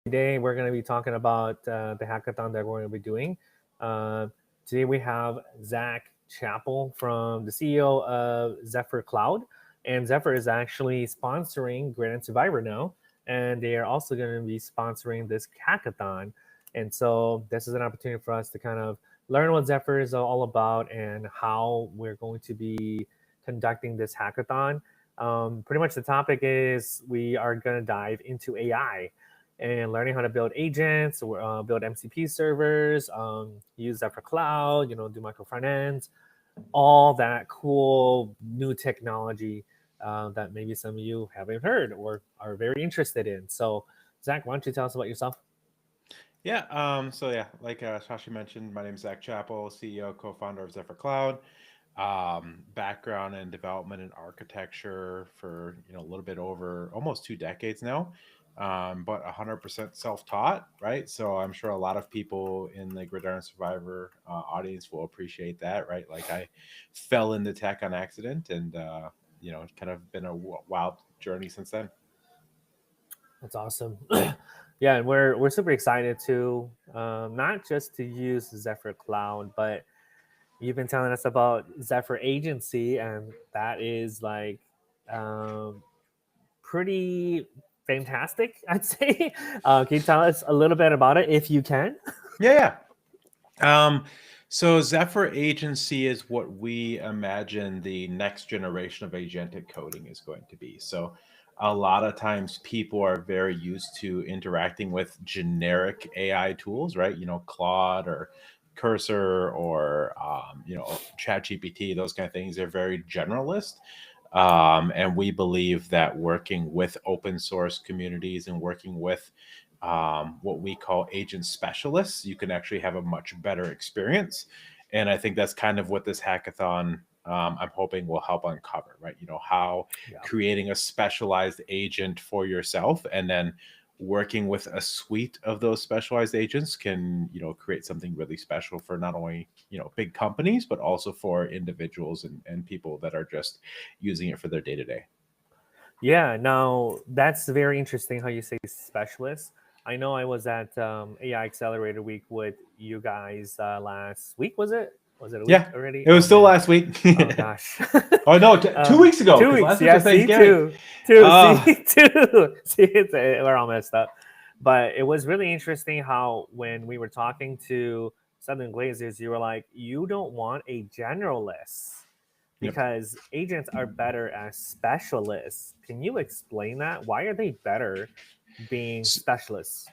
today we're going to be talking about the hackathon that we're going to be doing. Uh, Today we have Zach Chappell from the CEO of Zephyr Cloud, and Zephyr is actually sponsoring Grid and Survivor now, and they are also going to be sponsoring this hackathon. And so this is an opportunity for us to kind of learn what Zephyr is all about and how we're going to be conducting this hackathon. Pretty much the topic is we are going to dive into AI and learning how to build agents, build MCP servers, use that for cloud, do micro front ends, all that cool new technology that maybe some of you haven't heard or are very interested in. So, Zach, why don't you tell us about yourself? Like Shashi mentioned, my name is Zach Chappell, CEO, co-founder of Zephyr Cloud. Background in development and architecture for a little bit over almost 2 decades now, but 100% self-taught, right? So I'm sure a lot of people in the Gridiron Survivor audience will appreciate that, right? Like I fell into tech on accident, and it's kind of been a wild journey since then. That's awesome. Yeah, and we're super excited to not just to use Zephyr Cloud, but you've been telling us about Zephyr Agency, and that is like um, pretty fantastic, I'd say. Can you tell us a little bit about it if you can? Yeah, yeah. So Zephyr Agency is what we imagine the next generation of agentic coding is going to be. So a lot of times people are very used to interacting with generic AI tools, right? Claude or Cursor or ChatGPT, those kind of things. They're very generalist. And we believe that working with open source communities and working with what we call agent specialists, you can actually have a much better experience. And I think that's kind of what this hackathon, I'm hoping, will help uncover, right? How Yeah. creating a specialized agent for yourself and then working with a suite of those specialized agents can, create something really special for not only, big companies, but also for individuals and people that are just using it for their day to day. Yeah, now that's very interesting how you say specialist. I know I was at AI Accelerator Week with you guys last week, was it? Was it a week Yeah, already? it was Oh, still man. last week. Oh, gosh. Oh no, 2 weeks ago, Two because weeks. last week Yeah, was see, Thanksgiving. see, Uh two. See, we're all messed up. But it was really interesting how when we were talking to Southern Glazers, you were like, you don't want a generalist yep. because agents are better as specialists. Can you explain that? Why are they better being S- specialists?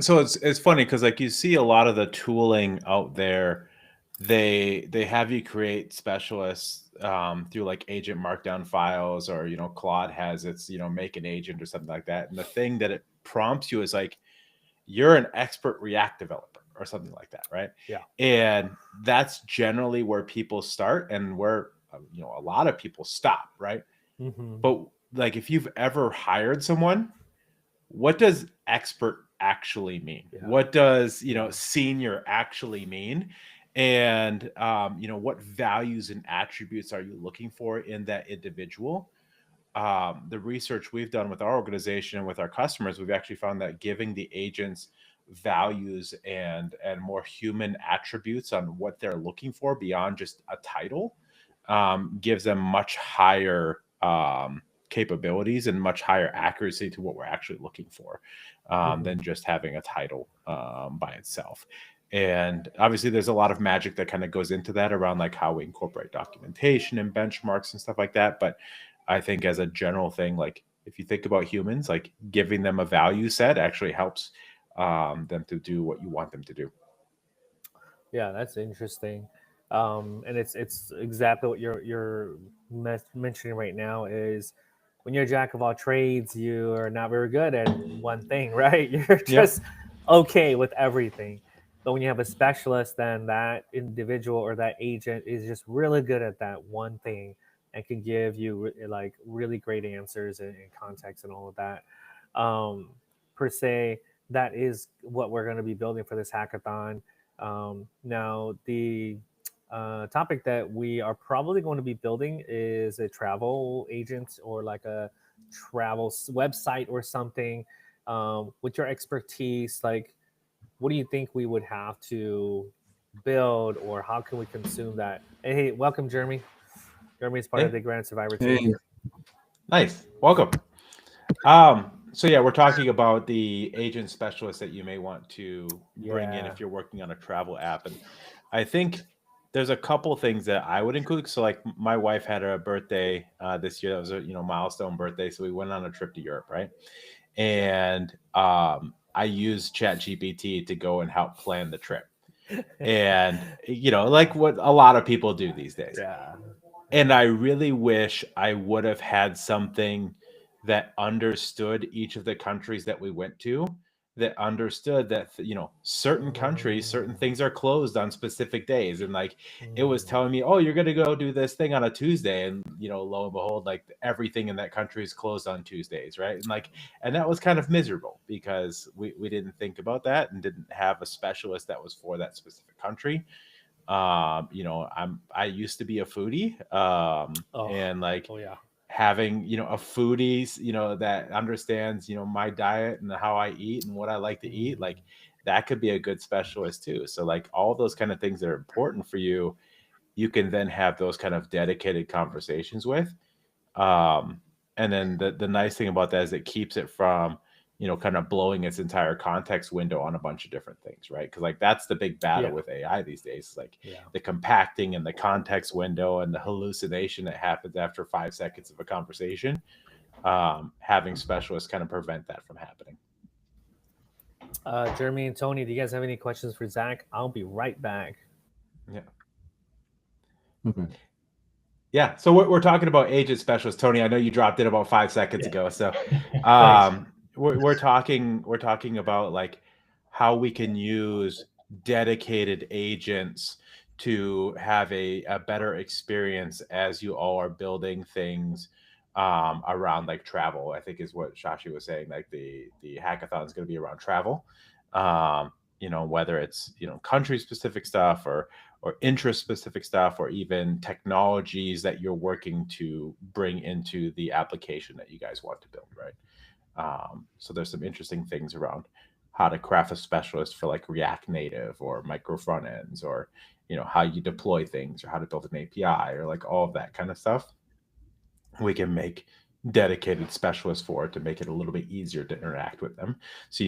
So it's funny because like you see a lot of the tooling out there, they have you create specialists through like agent markdown files, or Claude has its make an agent or something like that. And the thing that it prompts you is like you're an expert React developer or something like that, right? Yeah. And that's generally where people start and where a lot of people stop, right? Hmm. But like if you've ever hired someone, what does expert actually mean? Yeah. What does Yeah. senior actually mean? And what values and attributes are you looking for in that individual? The research we've done with our organization and with our customers, we've actually found that giving the agents values and more human attributes on what they're looking for beyond just a title gives them much higher capabilities and much higher accuracy to what we're actually looking for than Hmm. just having a title by itself. And obviously, there's a lot of magic that kind of goes into that around like how we incorporate documentation and benchmarks and stuff like that. But I think as a general thing, like if you think about humans, like giving them a value set actually helps them to do what you want them to do. Yeah, that's interesting. And it's exactly what you're mentioning right now is when you're a jack of all trades, you are not very good at one thing, right? You're Yep. just okay with everything. But when you have a specialist, then that individual or that agent is just really good at that one thing and can give you like really great answers and context and all of that. Um, per se, that is what we're going to be building for this hackathon. Now, the topic that we are probably going to be building is a travel agent or like a travel website or something. with your expertise, like, what do you think we would have to build, or how can we consume that? Hey, welcome, Jeremy. Jeremy is part of Hey, the Grand Survivor team. Hey, nice. Welcome. So yeah, we're talking about the agent specialist that you may want to bring in Yeah. if you're working on a travel app. And I think there's a couple things that I would include. So like my wife had a birthday this year. That was a milestone birthday. So we went on a trip to Europe, right? And I used ChatGPT to go and help plan the trip. And like what a lot of people do these days. Yeah. And I really wish I would have had something that understood each of the countries that we went to, that understood that, certain countries, certain things are closed on specific days. And like, it was telling me, oh, you're going to go do this thing on a Tuesday. And, lo and behold, like everything in that country is closed on Tuesdays. Right. And that was kind of miserable because we didn't think about that and didn't have a specialist that was for that specific country. I used to be a foodie, and like Oh yeah. having, a foodie, that understands, my diet and how I eat and what I like to eat, like that could be a good specialist too. So like all those kind of things that are important for you, you can then have those kind of dedicated conversations with. And then the nice thing about that is it keeps it from, kind of blowing its entire context window on a bunch of different things, right? Because like that's the big battle with AI these days, like the compacting and the context window and the hallucination that happens after 5 seconds of a conversation. Having specialists kind of prevent that from happening. Jeremy and Tony, do you guys have any questions for Zach? I'll be right back. Yeah. okay. Yeah. So we're talking about agent specialists. Tony, I know you dropped in about 5 seconds ago. So we're talking about like how we can use dedicated agents to have a better experience as you all are building things around like travel. I think is what Shashi was saying. Like the hackathon is going to be around travel. Whether it's country specific stuff or interest specific stuff, or even technologies that you're working to bring into the application that you guys want to build, right? So there's some interesting things around how to craft a specialist for like React Native or micro front ends, or how you deploy things, or how to build an API, or like all of that kind of stuff. We can make dedicated specialists for it to make it a little bit easier to interact with them. So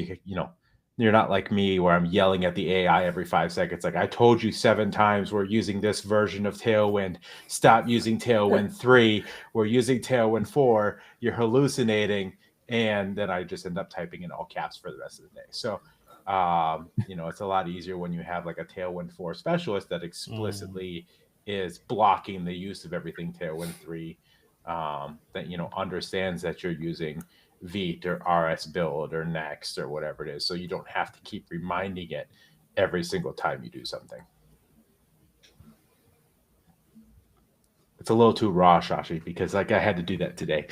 you're not like me where I'm yelling at the AI every 5 seconds. Like, I told you 7 times we're using this version of Tailwind. Stop using Tailwind 3. We're using Tailwind 4. You're hallucinating. And then I just end up typing in all caps for the rest of the day. So, it's a lot easier when you have like a Tailwind 4 specialist that explicitly is blocking the use of everything Tailwind 3, that, understands that you're using Vite or RS Build or Next or whatever it is. So you don't have to keep reminding it every single time you do something. It's a little too raw, Shashi, because like I had to do that today.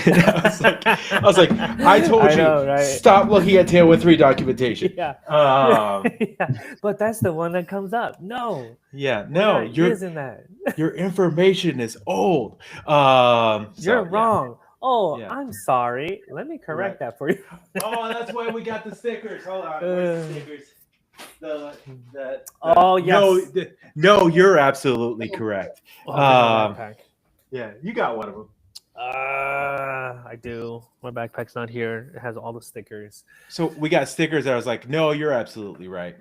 I was like, I told you, right? Stop looking at Tailwind 3 documentation. Yeah. But that's the one that comes up. No. Yeah, no, you're using that. Your information is old. You're wrong. Oh, yeah. I'm sorry. Let me correct that for you. Oh, that's why we got the stickers. Hold on. Where's the stickers? Yes. No, you're absolutely correct. Backpack. Yeah, you got one of them. I do. My backpack's not here. It has all the stickers. So we got stickers that I was like, no, you're absolutely right.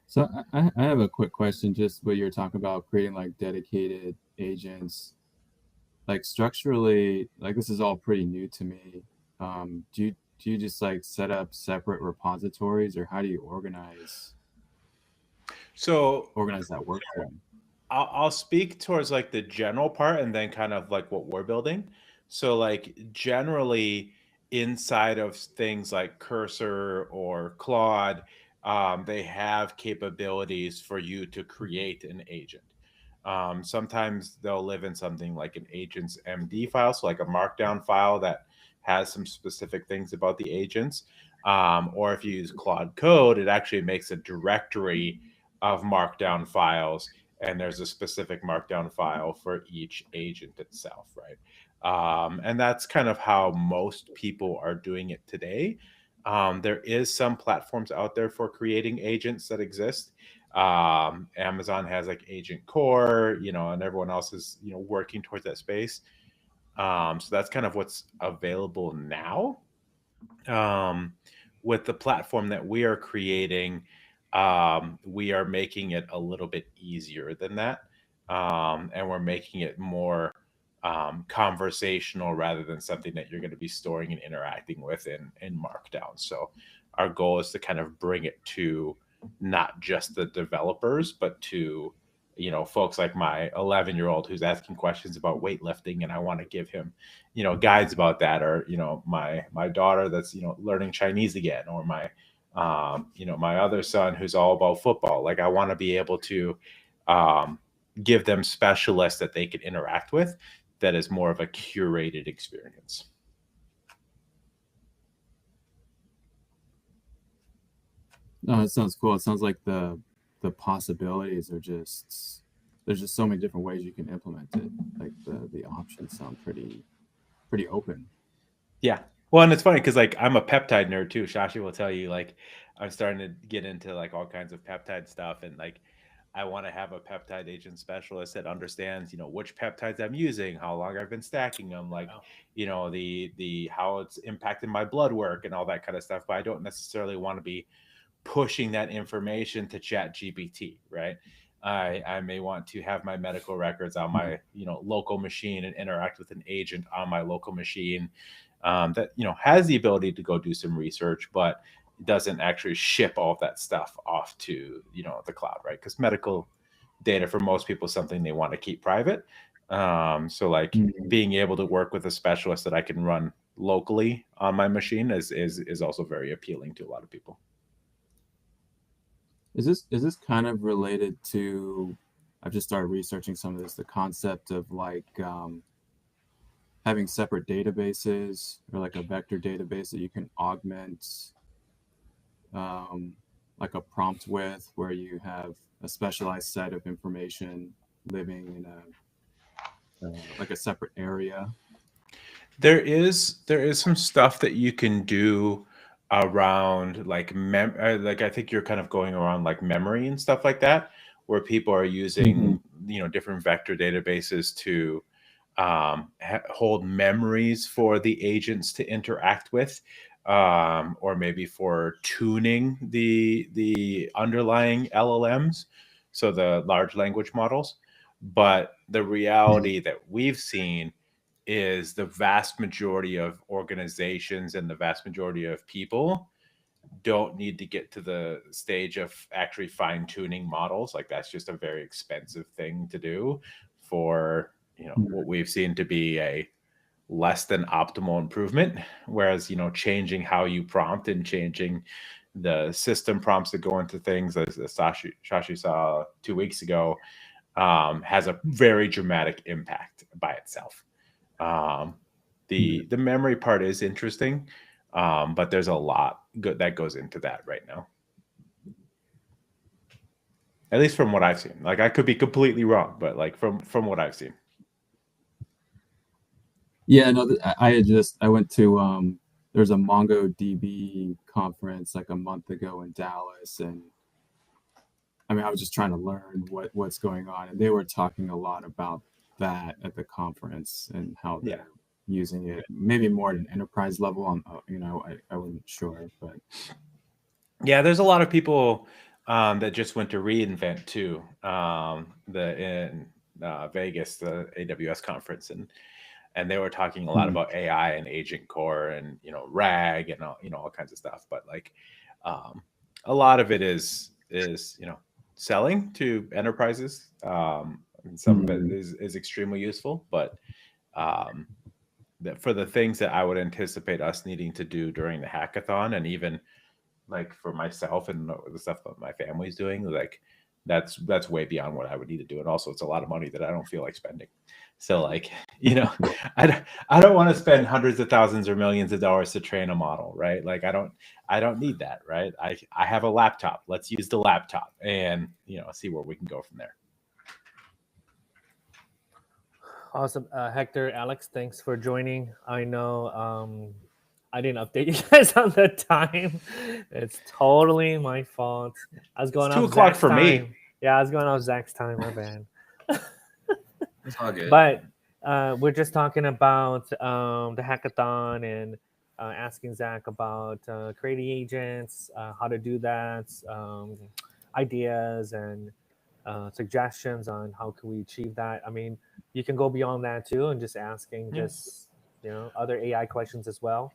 So I have a quick question. Just what you're talking about, creating like dedicated agents, like structurally, like this is all pretty new to me. Do you just like set up separate repositories, or how do you organize that workflow? I'll speak towards like the general part and then kind of like what we're building. So like generally inside of things like Cursor or Claude, they have capabilities for you to create an agent. Sometimes they'll live in something like an agent's MD file, so like a markdown file that has some specific things about the agents. Or if you use Claude Code, it actually makes a directory of markdown files, and there's a specific markdown file for each agent itself, right? And that's kind of how most people are doing it today. There is some platforms out there for creating agents that exist. Amazon has like Agent Core, and everyone else is, working towards that space. So that's kind of what's available now. Um, with the platform that we are creating, we are making it a little bit easier than that. And we're making it more conversational rather than something that you're going to be storing and interacting with in Markdown. So our goal is to kind of bring it to not just the developers, but to folks like my 11-year-old who's asking questions about weightlifting, and I want to give him guides about that, or my daughter that's learning Chinese again, or my other son who's all about football. Like, I want to be able to um, give them specialists that they can interact with, that is more of a curated experience. No, it sounds cool. It sounds like the possibilities are just there's just so many different ways you can implement it. Like the options sound pretty open. Yeah. Well, and it's funny because like I'm a peptide nerd too. Shashi will tell you, like, I'm starting to get into like all kinds of peptide stuff, and like I want to have a peptide agent specialist that understands, which peptides I'm using, how long I've been stacking them, like, Wow. the how it's impacting my blood work and all that kind of stuff. But I don't necessarily want to be pushing that information to Chat GPT, right? I may want to have my medical records on my local machine and interact with an agent on my local machine, that has the ability to go do some research, but doesn't actually ship all of that stuff off to the cloud, right? Because medical data for most people is something they want to keep private. So like Mhm. being able to work with a specialist that I can run locally on my machine is also very appealing to a lot of people. Is this kind of related to? I've just started researching some of this. The concept of like having separate databases or like a vector database that you can augment um, like a prompt with, where you have a specialized set of information living in a like a separate area. There is some stuff that you can do around like like I think you're kind of going around like memory and stuff like that, where people are Mhm. using different vector databases to hold memories for the agents to interact with, or maybe for tuning the underlying LLMs, so the large language models. But the Yeah. reality that we've seen is the vast majority of organizations and the vast majority of people don't need to get to the stage of actually fine tuning models. Like, that's just a very expensive thing to do for what we've seen to be a less than optimal improvement. Whereas changing how you prompt and changing the system prompts that go into things, as Shashi saw 2 weeks ago, has a very dramatic impact by itself. um, Yeah. the memory part is interesting, but there's a lot good that goes into that right now, at least from what I've seen. Like, I could be completely wrong, but like from what I've seen. Yeah, no, I went to there's a MongoDB conference like a month ago in Dallas, and I mean I was just trying to learn what's going on, and they were talking a lot about that at the conference and how Yeah. they're using it, maybe more at an enterprise level. I wasn't sure, but Yeah, there's a lot of people that just went to reInvent too, the in Vegas, the AWS conference, and they were talking a lot hmm, about AI and Agent Core and RAG and all kinds of stuff. But like, um, a lot of it is selling to enterprises, and some of it hmm, is extremely useful. But um, for the things that I would anticipate us needing to do during the hackathon, and even like for myself and the stuff that my family's doing, like that's way beyond what I would need to do. And also, it's a lot of money that I don't feel like spending. So like, I don't want to spend hundreds of thousands or millions of dollars to train a model, right? Like, I don't need that, right? I have a laptop. Let's use the laptop and see where we can go from there. Awesome. Hector, Alex, thanks for joining. I know I didn't update you guys on the time. It's totally my fault. I was It's going 2 off o'clock Zach's for me. time. Yeah, I was going off Zach's time. My bad. It's all good. But we're just talking about the hackathon and asking Zach about creating agents, how to do that, ideas and suggestions on how can we achieve that. I mean, you can go beyond that too, and just asking Yeah. just other AI questions as well.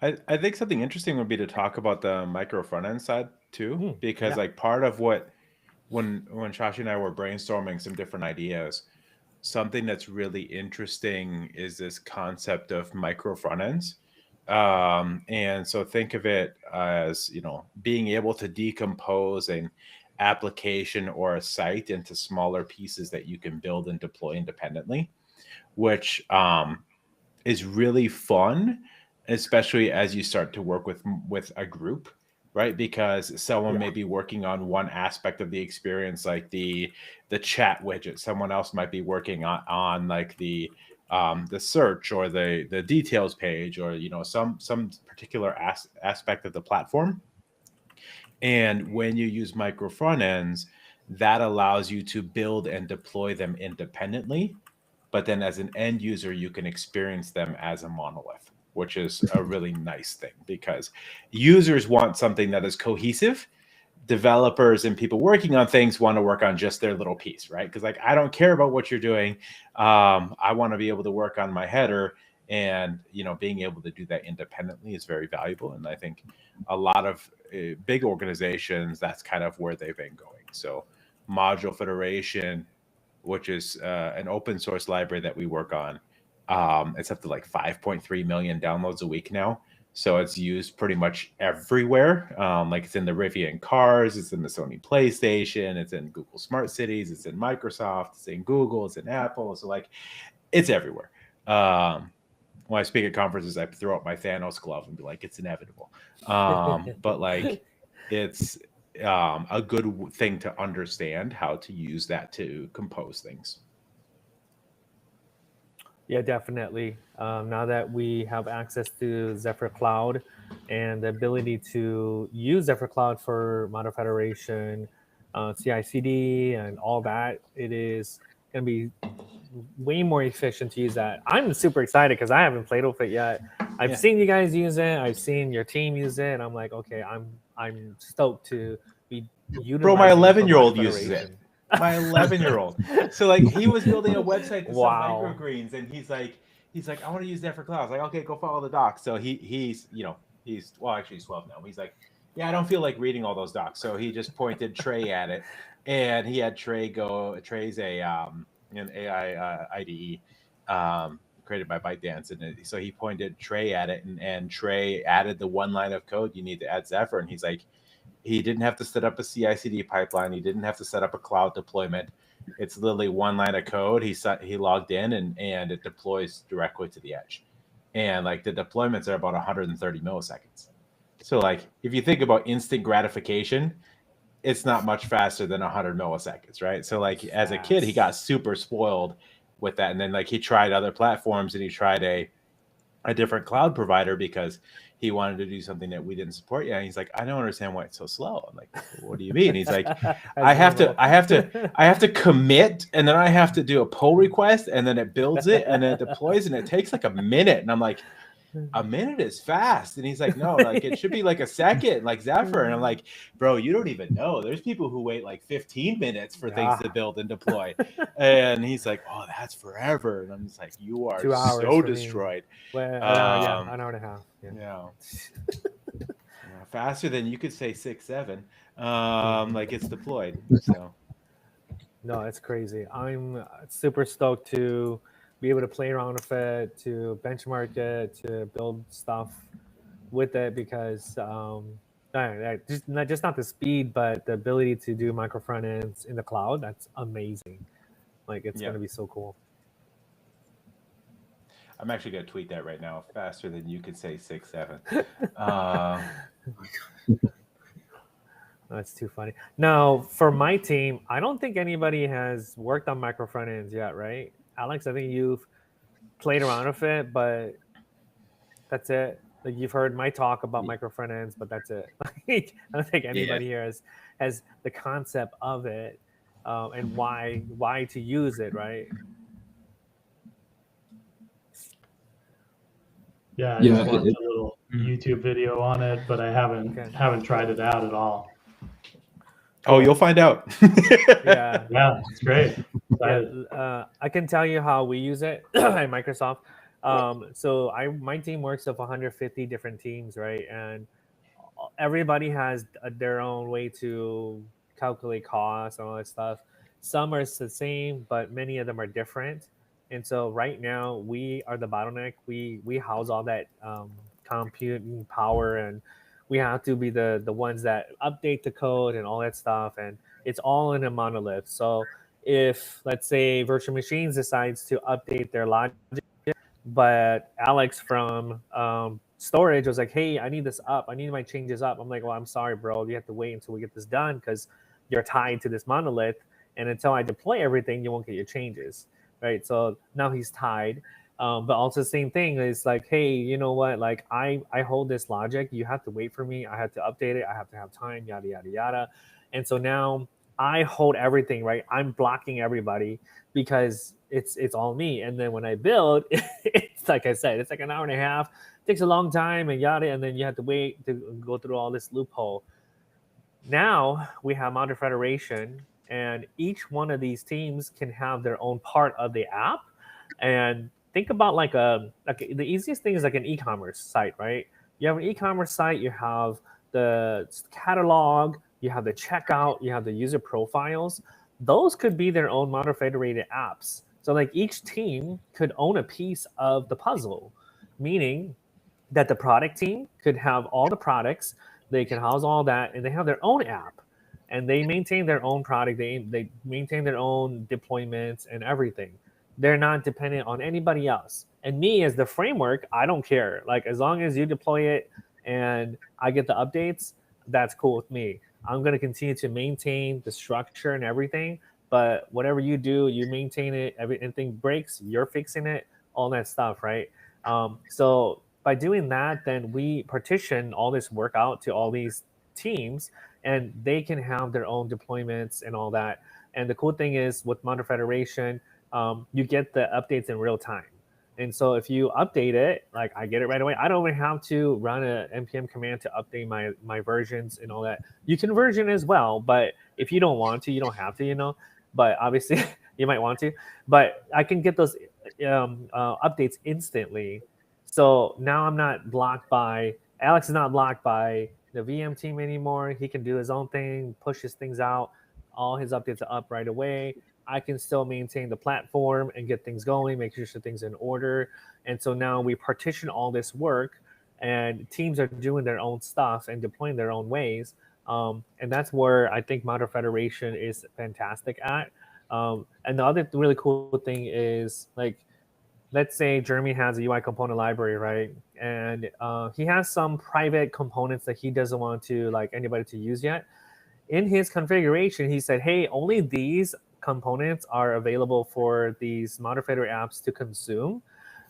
I think something interesting would be to talk about the micro front end side too, because Yeah. like part of what when Shashi and I were brainstorming some different ideas, something that's really interesting is this concept of micro front ends. And so think of it as, being able to decompose an application or a site into smaller pieces that you can build and deploy independently, which is really fun, especially as you start to work with a group, right? Because someone may be working on one aspect of the experience, like the chat widget. Someone else might be working on like the search or the details page, or some particular aspect of the platform. And when you use micro front ends, that allows you to build and deploy them independently, but then as an end user, you can experience them as a monolith, which is a really nice thing, because users want something that is cohesive. Developers and people working on things want to work on just their little piece, right? Because like, I don't care about what you're doing. I want to be able to work on my header, and being able to do that independently is very valuable. And I think a lot of big organizations, that's kind of where they've been going. So Module Federation, which is an open source library that we work on. It's up to like 5.3 million downloads a week now. So it's used pretty much everywhere. Like it's in the Rivian cars, it's in the Sony PlayStation, it's in Google Smart Cities, it's in Microsoft, it's in Google, it's in Apple. So like it's everywhere. When I speak at conferences, I throw out my Thanos glove and be like, it's inevitable. But like it's a good thing to understand how to use that to compose things. Yeah, definitely. Now that we have access to Zephyr Cloud and the ability to use Zephyr Cloud for Model Federation, CI/CD, and all that, it is going to be way more efficient to use that. I'm super excited because I haven't played with it yet. I've seen you guys use it. I've seen your team use it, and I'm like, okay, I'm stoked to be utilizing. Bro, my it for 11-year-old Model uses it. Federation. My 11-year-old. So like he was building a website to sell Wow. microgreens, and he's like, I want to use that for cloud. I was like, okay, go follow the docs. So he's well, actually he's 12 now. He's like, yeah, I don't feel like reading all those docs. So he just pointed Trey at it, and he had Trey's an AI IDE created by ByteDance, and so he pointed Trey at it, and Trey added the one line of code you need to add Zephyr, and he's like, he didn't have to set up a CI/CD pipeline. He didn't have to set up a cloud deployment. It's literally one line of code. He logged in, and it deploys directly to the edge. And like the deployments are about 130 milliseconds. So like if you think about instant gratification, it's not much faster than 100 milliseconds, right? So like as a kid, he got super spoiled with that. And then like he tried other platforms, and he tried a different cloud provider because he wanted to do something that we didn't support yet. And he's like, I don't understand why it's so slow. I'm like, what do you mean? He's like, I have to commit, and then I have to do a pull request, and then it builds it, and then it deploys, and it takes like a minute. And I'm like, a minute is fast. And he's like, no, like it should be like a second, like Zephyr. And I'm like, bro, you don't even know. There's people who wait like 15 minutes for things to build and deploy. And he's like, oh, that's forever. And I'm just like, you are 2 hours so for me. destroyed. Well, yeah, an hour and a half. Yeah. Faster than you could say 6, 7. Like it's deployed. So no, it's crazy. I'm super stoked to be able to play around with it, to benchmark it, to build stuff with it, because just not the speed, but the ability to do micro front ends in the cloud. That's amazing. Like it's going to be so cool. I'm actually going to tweet that right now. Faster than you could say 6, 7. That's too funny. Now, for my team, I don't think anybody has worked on micro front ends yet, right? Alex, I think you've played around with it, but that's it. Like you've heard my talk about micro front ends, but that's it. Like, I don't think anybody here has the concept of it and why to use it, right? Yeah, I Yeah, just watched a little YouTube video on it, but I haven't tried it out at all. Oh, you'll find out. Yeah. Yeah, it's great. Yeah, I can tell you how we use it at Microsoft. So my team works with 150 different teams, right? And everybody has their own way to calculate costs and all that stuff. Some are the same, but many of them are different. And so right now we are the bottleneck. We house all that computing power, and we have to be the ones that update the code and all that stuff. And it's all in a monolith. So if let's say virtual machines decides to update their logic, but Alex from storage was like, hey, I need this up. I need my changes up. I'm like, well, I'm sorry, bro. You have to wait until we get this done because you're tied to this monolith. And until I deploy everything, you won't get your changes, right? So now he's tied. But also the same thing is like, hey, you know what? Like I hold this logic. You have to wait for me. I have to update it. I have to have time, yada, yada, yada. And so now I hold everything, right? I'm blocking everybody because it's all me. And then when I build, it's like I said, it's like an hour and a half. It takes a long time and yada, and then you have to wait to go through all this loophole. Now we have Modern Federation, and each one of these teams can have their own part of the app. And think about like the easiest thing is like an e-commerce site, right? You have an e-commerce site, you have the catalog, you have the checkout, you have the user profiles. Those could be their own Modern Federated apps. So like each team could own a piece of the puzzle, meaning that the product team could have all the products, they can house all that, and they have their own app, and they maintain their own product, they maintain their own deployments and everything. They're not dependent on anybody else. And me as the framework, I don't care. Like as long as you deploy it and I get the updates, that's cool with me. I'm going to continue to maintain the structure and everything, but whatever you do, you maintain it. Anything breaks, you're fixing it, all that stuff, right? So by doing that, then we partition all this work out to all these teams, and they can have their own deployments and all that. And the cool thing is with Modern Federation, you get the updates in real time. And so if you update it, like I get it right away. I don't even have to run a npm command to update my versions and all that. You can version as well, but if you don't want to, you don't have to, you know. But obviously, you might want to. But I can get those updates instantly. So now I'm not blocked by Alex is not blocked by the VM team anymore. He can do his own thing, push his things out. All his updates are up right away. I can still maintain the platform and get things going, make sure things are in order. And so now we partition all this work, and teams are doing their own stuff and deploying their own ways. And that's where I think Modern Federation is fantastic at. And the other really cool thing is, like, let's say Jeremy has a UI component library, right? And he has some private components that he doesn't want to like anybody to use yet. In his configuration, he said, hey, only these components are available for these Modern Federated apps to consume.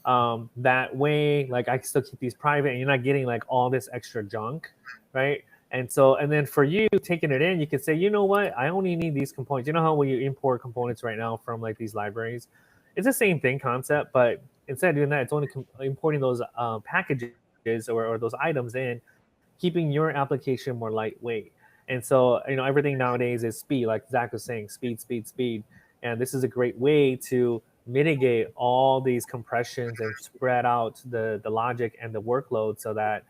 That way, like I can still keep these private and you're not getting like all this extra junk, right? And so, and then for you taking it in, you can say, you know what? I only need these components. You know how when you import components right now from like these libraries, it's the same thing concept, but instead of doing that, it's only importing those packages or those items in, keeping your application more lightweight. And so, you know, everything nowadays is speed, like Zach was saying, speed, speed, speed. And this is a great way to mitigate all these compressions and spread out the logic and the workload so that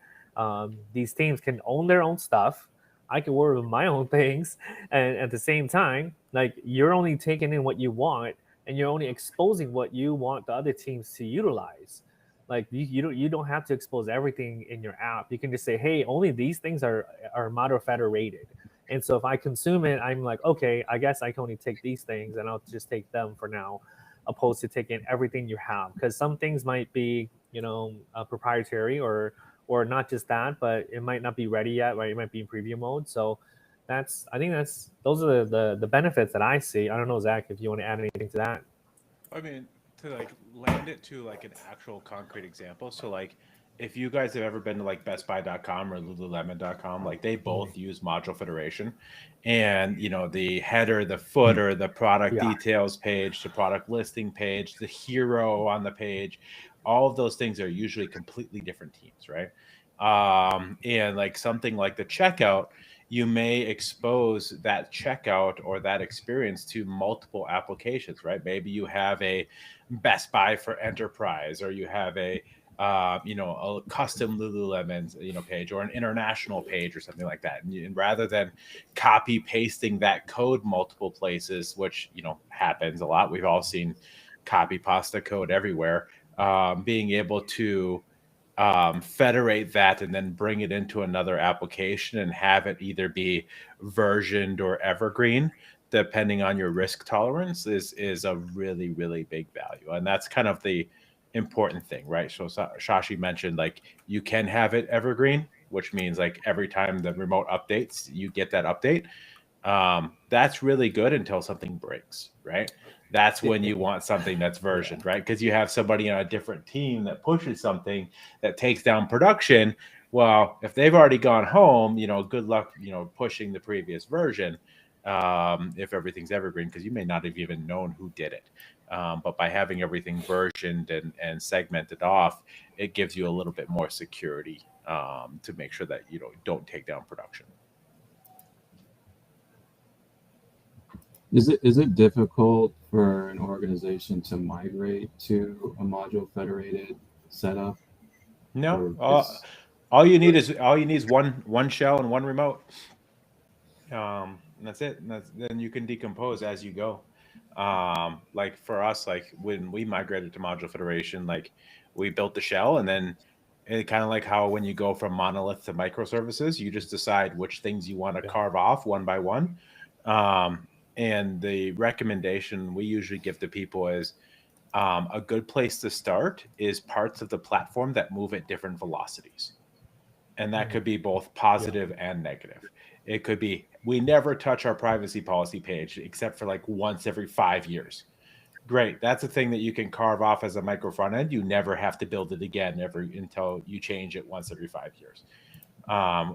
these teams can own their own stuff. I can work with my own things. And at the same time, like you're only taking in what you want and you're only exposing what you want the other teams to utilize. Like you don't have to expose everything in your app. You can just say, hey, only these things are Modern Federated. And so if I consume it, I'm like, okay, I guess I can only take these things and I'll just take them for now, opposed to taking everything you have. Because some things might be, you know, proprietary or not just that, but it might not be ready yet, right? It might be in preview mode. So I think those are the benefits that I see. I don't know, Zach, if you want to add anything to that. I mean, like land it to like an actual concrete example. So like if you guys have ever been to like bestbuy.com or lululemon.com, like they both use module federation, and you know, the header, the footer, the product details page, the product listing page, the hero on the page, all of those things are usually completely different teams, right? And like something like the checkout, you may expose that checkout or that experience to multiple applications, right? Maybe you have a Best Buy for Enterprise, or you have a you know, a custom Lululemon, you know, page, or an international page or something like that. And rather than copy pasting that code multiple places, which, you know, happens a lot, we've all seen copy pasta code everywhere. Being able to federate that and then bring it into another application and have it either be versioned or evergreen, depending on your risk tolerance, is a really, really big value. And that's kind of the important thing, right? So Shashi mentioned like you can have it evergreen, which means like every time the remote updates, you get that update. That's really good until something breaks, right? That's when you want something that's versioned, right? Because you have somebody on a different team that pushes something that takes down production. Well, if they've already gone home, you know, good luck, you know, pushing the previous version, if everything's evergreen, because you may not have even known who did it. But by having everything versioned and segmented off, it gives you a little bit more security to make sure that you don't take down production. Is it difficult for an organization to migrate to a module federated setup? No, all you need is one shell and one remote. And that's it. And then you can decompose as you go. Like for us, like when we migrated to module federation, like we built the shell, and then it kind of like how when you go from monolith to microservices, you just decide which things you want to carve off one by one. And the recommendation we usually give to people is a good place to start is parts of the platform that move at different velocities. And that could be both positive and negative. It could be, we never touch our privacy policy page except for like once every 5 years. Great. That's a thing that you can carve off as a micro front end. You never have to build it again until you change it once every 5 years.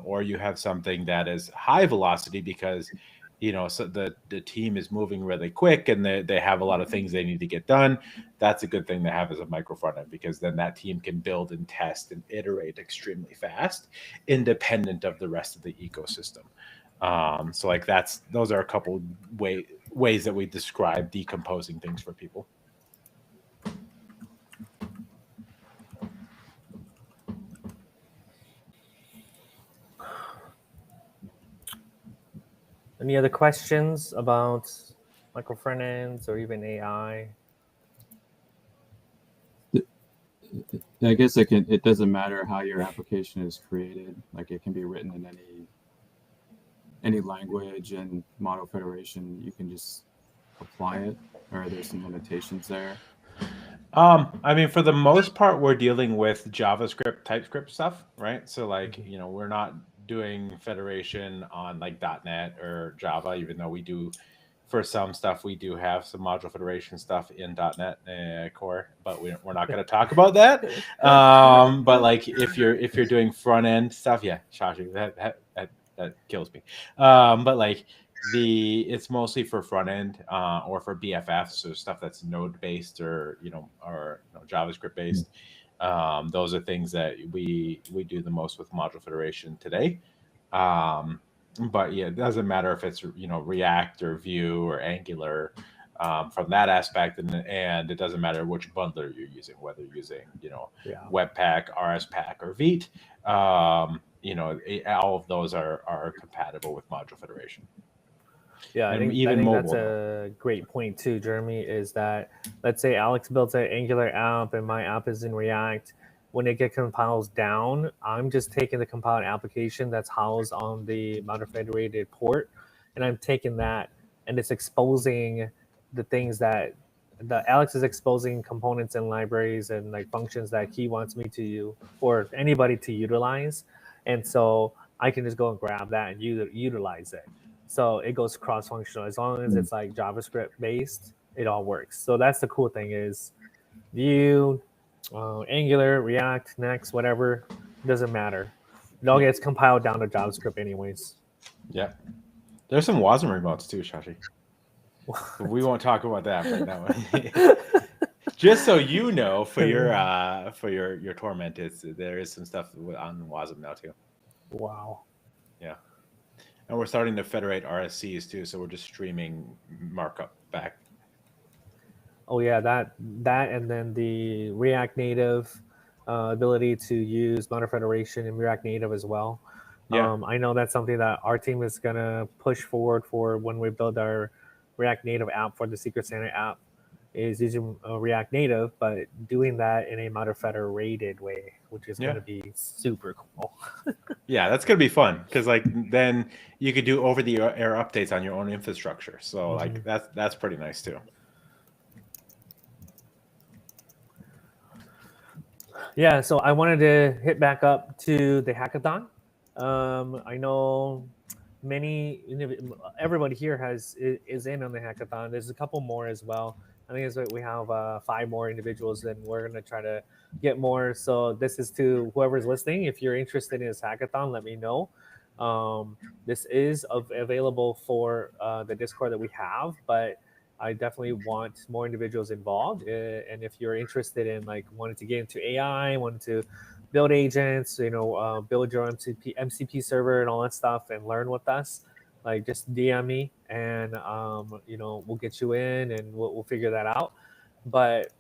Or you have something that is high velocity because, you know, so the team is moving really quick and they have a lot of things they need to get done. That's a good thing to have as a micro front end, because then that team can build and test and iterate extremely fast, independent of the rest of the ecosystem. So like those are a couple ways that we describe decomposing things for people. Any other questions about micro front ends or even AI? I guess it doesn't matter how your application is created. Like it can be written in any language, and model federation, you can just apply it, or are there some limitations there? I mean, for the most part, we're dealing with JavaScript, TypeScript stuff, right? So like, you know, we're not doing federation on like .NET or Java, even though we do, for some stuff, we do have some module federation stuff in .NET Core, but we're not going to talk about that. But like, if you're doing front end stuff, yeah, Shashi, that kills me. But like, it's mostly for front end or for BFF, so stuff that's node based or JavaScript based. Those are things that we do the most with module federation today. But yeah, it doesn't matter if it's React or Vue or Angular from that aspect, and it doesn't matter which bundler you're using, whether you're using Webpack, RSPack, or Vite. All of those are compatible with module federation. Yeah, I think that's a great point too, Jeremy, is that let's say Alex builds an Angular app and my app is in React. When it gets compiled down, I'm just taking the compiled application that's housed on the module federated port, and I'm taking that and it's exposing the things that Alex is exposing components and libraries and like functions that he wants me to or anybody to utilize. And so I can just go and grab that and utilize it. So it goes cross-functional. As long as it's like JavaScript based, it all works. So that's the cool thing is Vue, Angular, React, Next, whatever, doesn't matter. It all gets compiled down to JavaScript anyways. Yeah. There's some Wasm remotes too, Shashi. But we won't talk about that right now. Just so you know, for your torment, there is some stuff on Wasm now too. Wow. Yeah. And we're starting to federate RSCs too, so we're just streaming markup back. Oh yeah, that and then the React Native ability to use Modern Federation and React Native as well. Yeah. I know that's something that our team is gonna push forward for when we build our React Native app for the Secret Santa app. Is using React Native, but doing that in a Modern Federated way, which is going to be super cool. Yeah, that's going to be fun because like then you could do over-the-air updates on your own infrastructure. So like that's pretty nice too. Yeah, so I wanted to hit back up to the hackathon. I know everybody here is in on the hackathon. There's a couple more as well. I think it's like we have 5 more individuals, and we're gonna try to get more. So this is to whoever's listening. If you're interested in this hackathon, let me know. This is available for the Discord that we have, but I definitely want more individuals involved. And if you're interested in like wanting to get into AI, wanting to build agents, build your MCP server and all that stuff and learn with us, like just DM me and, we'll get you in and we'll figure that out. But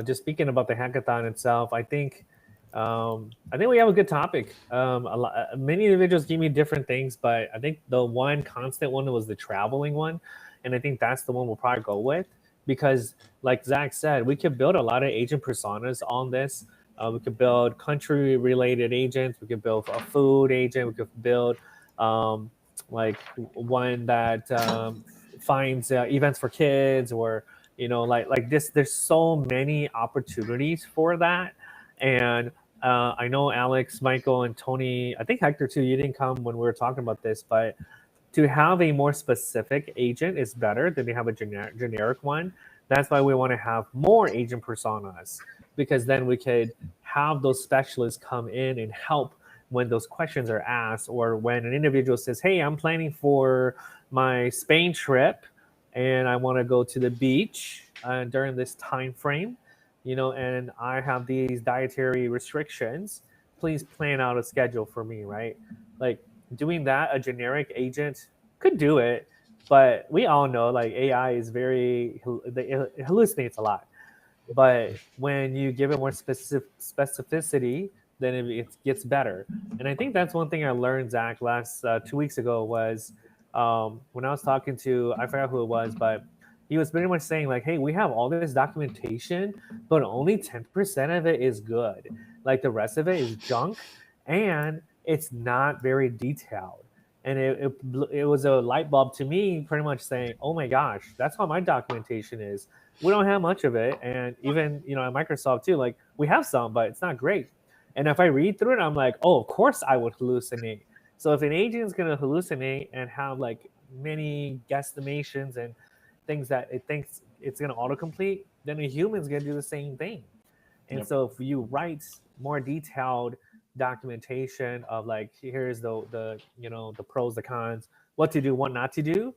just speaking about the hackathon itself, I think we have a good topic. Many individuals give me different things, but I think the one constant one was the traveling one. And I think that's the one we'll probably go with because, like Zach said, we could build a lot of agent personas on this. We could build country-related agents. We could build a food agent. We could build like one that finds events for kids, or like this. There's so many opportunities for that, and I know Alex, Michael, and Tony. I think Hector too. You didn't come when we were talking about this, but to have a more specific agent is better than to have a generic one. That's why we want to have more agent personas, because then we could have those specialists come in and help when those questions are asked, or when an individual says, hey, I'm planning for my Spain trip and I want to go to the beach during this time frame, and I have these dietary restrictions. Please plan out a schedule for me, right? Like, doing that, a generic agent could do it, but we all know like AI is it hallucinates a lot. But when you give it more specificity, then it gets better. And I think that's one thing I learned, Zach, last 2 weeks ago was when I was talking to, I forgot who it was, but he was pretty much saying like, hey, we have all this documentation, but only 10% of it is good. Like the rest of it is junk, and it's not very detailed. And it was a light bulb to me, pretty much saying, oh my gosh, that's how my documentation is. We don't have much of it. And even, at Microsoft too, like we have some, but it's not great. And if I read through it, I'm like, oh, of course I would hallucinate. So if an agent is going to hallucinate and have like many guesstimations and things that it thinks it's going to autocomplete, then a human's going to do the same thing. And so if you write more detailed documentation of like, here's the pros, the cons, what to do, what not to do,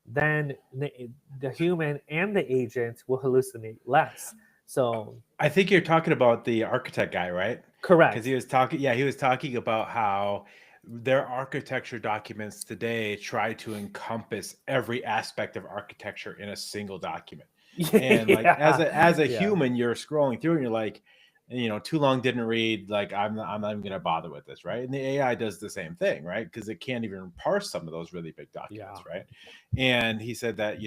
then the human and the agent will hallucinate less. So I think you're talking about the architect guy, right? Correct. Because he was talking about how their architecture documents today try to encompass every aspect of architecture in a single document. And like as a human, you're scrolling through and you're like, too long didn't read, like I'm not even gonna bother with this, right? And the AI does the same thing, right? Because it can't even parse some of those really big documents, right? And he said that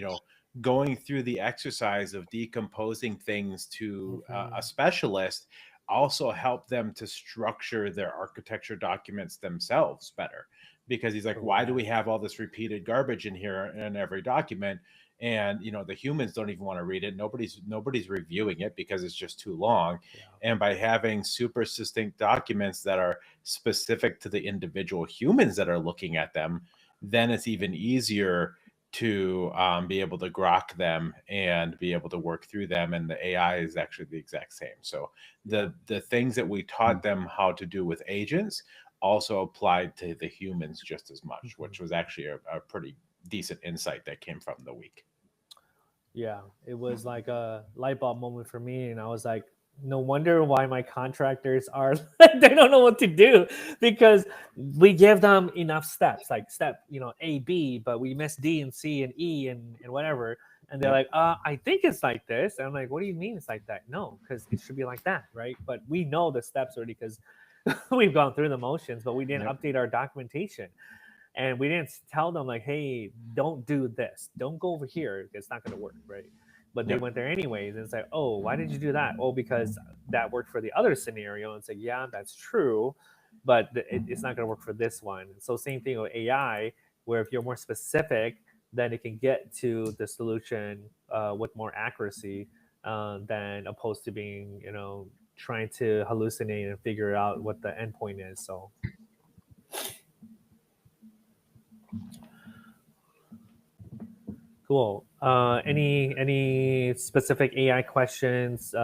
going through the exercise of decomposing things to a specialist also help them to structure their architecture documents themselves better, because he's like, why do we have all this repeated garbage in here in every document? And the humans don't even want to read it. Nobody's reviewing it because it's just too long. And by having super succinct documents that are specific to the individual humans that are looking at them, then it's even easier to be able to grok them and be able to work through them, and the AI is actually the exact same. So the things that we taught them how to do with agents also applied to the humans just as much, which was actually a pretty decent insight that came from the week. Yeah, it was like a light bulb moment for me, and I was like, no wonder why my contractors are they don't know what to do, because we give them enough steps, like step A, B, but we miss D and C and E and whatever, and they're Yep. like, I think it's like this, and I'm like, what do you mean it's like that? No, because it should be like that, right? But we know the steps already because we've gone through the motions, but we didn't Yep. update our documentation. And we didn't tell them like, hey, don't do this, don't go over here, it's not going to work, right? But they Yep. went there anyways, and it's like, oh, why did you do that? Oh, because that worked for the other scenario. And it's like, yeah, that's true, but it's not going to work for this one. So same thing with AI, where if you're more specific, then it can get to the solution with more accuracy than opposed to being trying to hallucinate and figure out what the endpoint is. So cool. Any specific AI questions?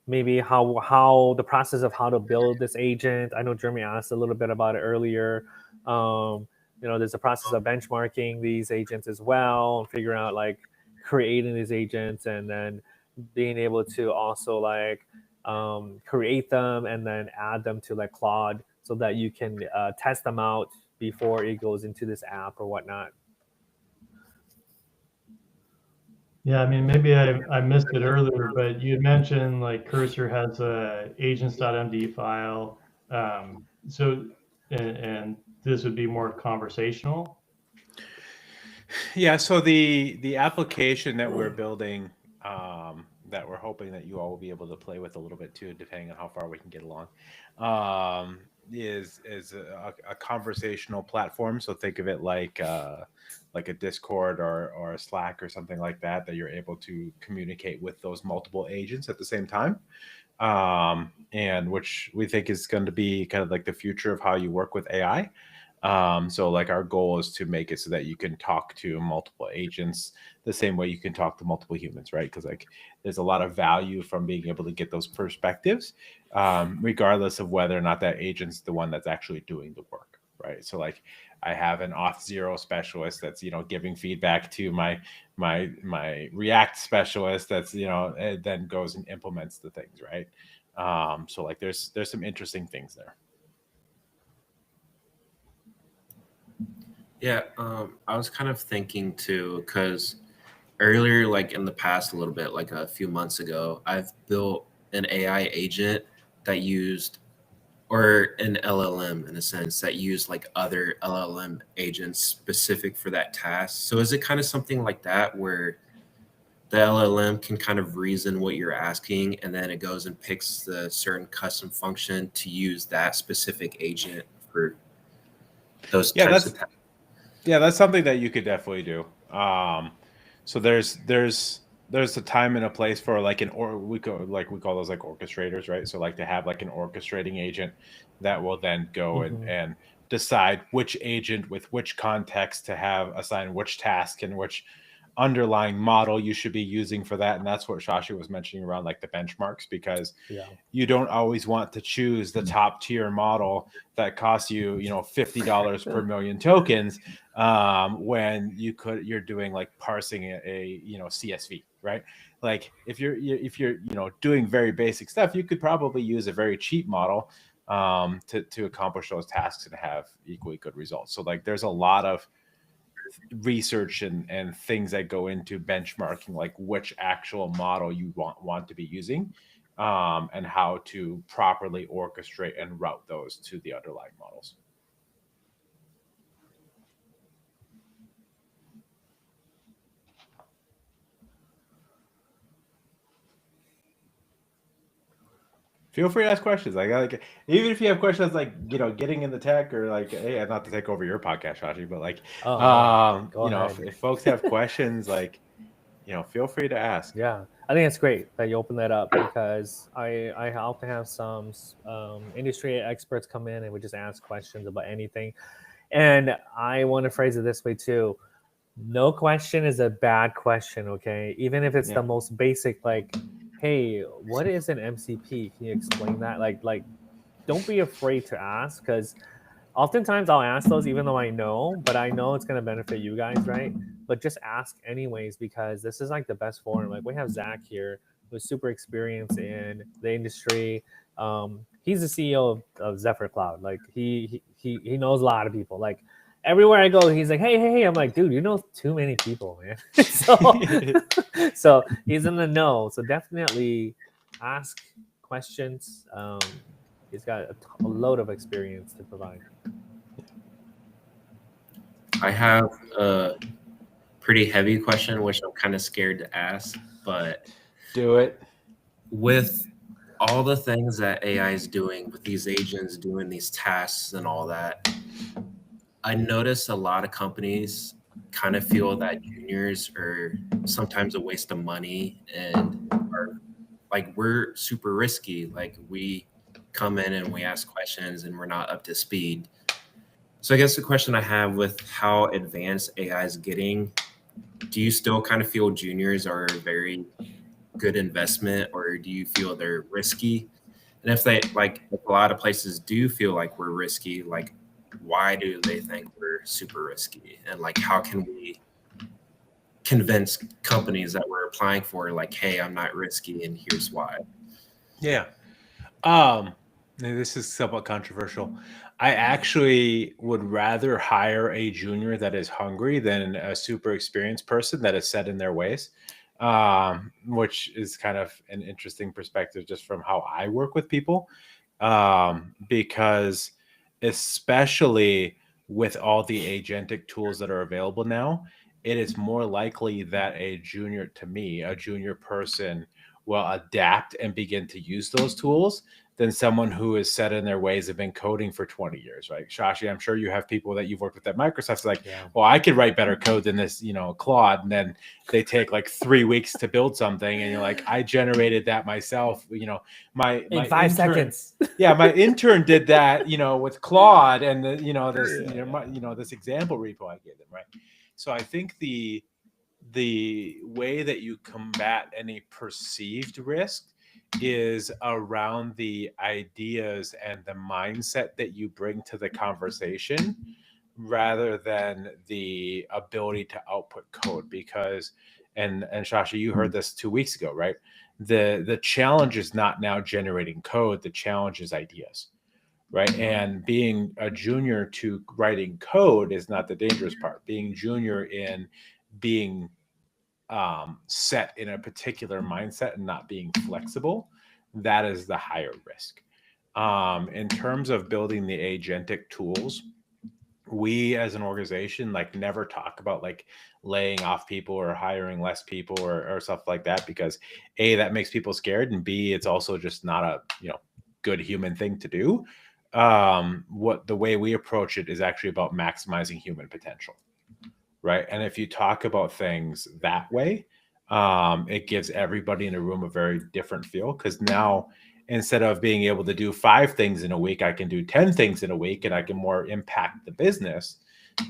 Maybe how the process of how to build this agent. I know Jeremy asked a little bit about it earlier. There's a process of benchmarking these agents as well, and figuring out like creating these agents, and then being able to also like create them and then add them to like Claude, so that you can test them out before it goes into this app or whatnot. Yeah, I mean, maybe I missed it earlier, but you had mentioned like Cursor has a agents.md file. And this would be more conversational. Yeah, so the application that we're building, that we're hoping that you all will be able to play with a little bit too, depending on how far we can get along, is a conversational platform. So think of it like a Discord or a Slack or something like that you're able to communicate with those multiple agents at the same time, and which we think is going to be kind of like the future of how you work with AI. So like our goal is to make it so that you can talk to multiple agents the same way you can talk to multiple humans, right? Because like there's a lot of value from being able to get those perspectives, regardless of whether or not that agent's the one that's actually doing the work, right? So like I have an Auth0 specialist that's giving feedback to my React specialist that's then goes and implements the things, right? So like there's some interesting things there. Yeah, I was kind of thinking too, because earlier, like in the past, a little bit, like a few months ago, I've built an AI agent that used, or an LLM in a sense, that used like other LLM agents specific for that task. So is it kind of something like that where the LLM can kind of reason what you're asking, and then it goes and picks the certain custom function to use that specific agent for those types of tasks? Yeah, that's something that you could definitely do. So there's a time and a place for like we call those like orchestrators, right? So like to have like an orchestrating agent that will then go and decide which agent with which context to have assign which task and which underlying model you should be using for that. And that's what Shashi was mentioning around like the benchmarks, because you don't always want to choose the top tier model that costs you, $50 per million tokens, when you're doing like parsing a CSV, right? Like if you're doing very basic stuff, you could probably use a very cheap model to accomplish those tasks and have equally good results. So like there's a lot of research and things that go into benchmarking, like which actual model you want to be using, and how to properly orchestrate and route those to the underlying models. Feel free to ask questions. Like even if you have questions like getting in the tech, or like, hey, not to take over your podcast, Shashi, but like if folks have questions, like feel free to ask. Yeah, I think it's great that you open that up, because I often have some industry experts come in and we just ask questions about anything. And I want to phrase it this way too: No question is a bad question, okay? Even if it's Yeah. the most basic, like, hey, what is an MCP? Can you explain that? Like, don't be afraid to ask, because oftentimes I'll ask those even though I know, but I know it's gonna benefit you guys, right? But just ask anyways, because this is like the best forum. Like we have Zach here, who's super experienced in the industry. He's the CEO of Zephyr Cloud. Like he knows a lot of people. Like everywhere I go, he's like, hey. I'm like, dude, you know too many people, man. So he's in the know. So definitely ask questions. He's got a load of experience to provide. I have a pretty heavy question, which I'm kind of scared to ask, but Do it. with all the things that AI is doing, with these agents doing these tasks and all that, I notice a lot of companies kind of feel that juniors are sometimes a waste of money and are like, we're super risky. Like we come in and we ask questions and we're not up to speed. So I guess the question I have with how advanced AI is getting, do you still kind of feel juniors are a very good investment, or do you feel they're risky? And if they, like, if a lot of places do feel like we're risky, like why do they think we're super risky? And like how can we convince companies that we're applying for, like, hey, I'm not risky and here's why? Yeah. This is somewhat controversial. I actually would rather hire a junior that is hungry than a super experienced person that is set in their ways, which is kind of an interesting perspective just from how I work with people. Because especially with all the agentic tools that are available now, it is more likely that a junior person will adapt and begin to use those tools than someone who is set in their ways, have been coding for 20 years, right? Shashi, I'm sure you have people that you've worked with at Microsoft. Like, well, I could write better code than this, Claude. And then they take like 3 weeks to build something. And you're like, I generated that myself. My in 5 seconds. Yeah. My intern did that, with Claude and this example repo I gave them. Right. So I think the way that you combat any perceived risk is around the ideas and the mindset that you bring to the conversation rather than the ability to output code. Because and Shashi, you heard this 2 weeks ago, right? The challenge is not now generating code, the challenge is ideas, right? And being a junior to writing code is not the dangerous part. Being junior in being set in a particular mindset and not being flexible, that is the higher risk. In terms of building the agentic tools, we as an organization like never talk about like laying off people or hiring less people or stuff like that, because A, that makes people scared, and B, it's also just not a good human thing to do. What the way we approach it is actually about maximizing human potential. Right. And if you talk about things that way, it gives everybody in a room a very different feel. Because now, instead of being able to do 5 things in a week, I can do 10 things in a week, and I can more impact the business.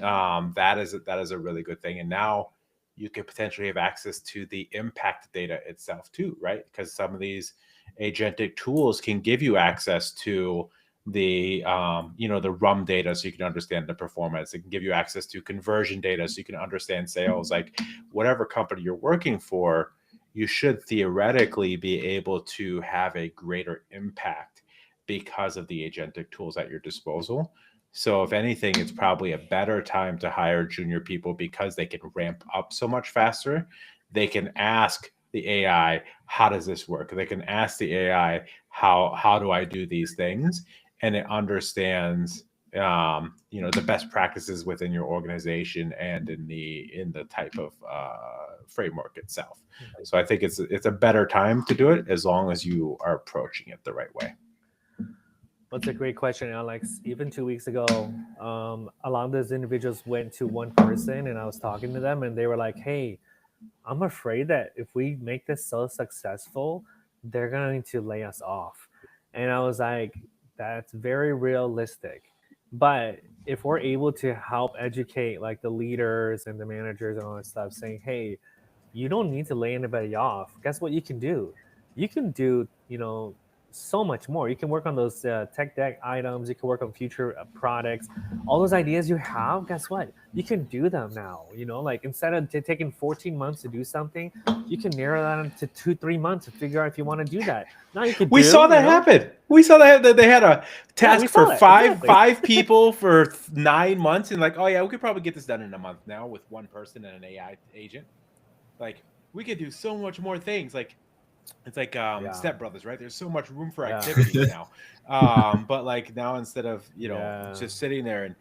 That is a really good thing. And now you could potentially have access to the impact data itself too, right? Because some of these agentic tools can give you access to the the RUM data, so you can understand the performance. It can give you access to conversion data, so you can understand sales. Like whatever company you're working for, you should theoretically be able to have a greater impact because of the agentic tools at your disposal. So if anything, it's probably a better time to hire junior people because they can ramp up so much faster. They can ask the AI, how does this work? They can ask the AI, how do I do these things? And it understands the best practices within your organization and in the type of framework itself. So I think it's a better time to do it as long as you are approaching it the right way. That's a great question, Alex. Even 2 weeks ago, a lot of those individuals went to one person, and I was talking to them, and they were like, hey, I'm afraid that if we make this so successful, they're going to lay us off. And I was like, that's very realistic. But if we're able to help educate like the leaders and the managers and all that stuff, saying, hey, you don't need to lay anybody off. Guess what you can do? You can do, so much more. You can work on those tech deck items. You can work on future products. All those ideas you have, guess what? You can do them now. Like instead of taking 14 months to do something, you can narrow that into 2-3 months to figure out if you want to do that. Now you could We saw that happen. We saw that they had a task for five people for 9 months, and like, oh yeah, we could probably get this done in a month now with one person and an AI agent. Like, we could do so much more things. Like, it's like Step Brothers, right? There's so much room for activity now. But like now, instead of just sitting there and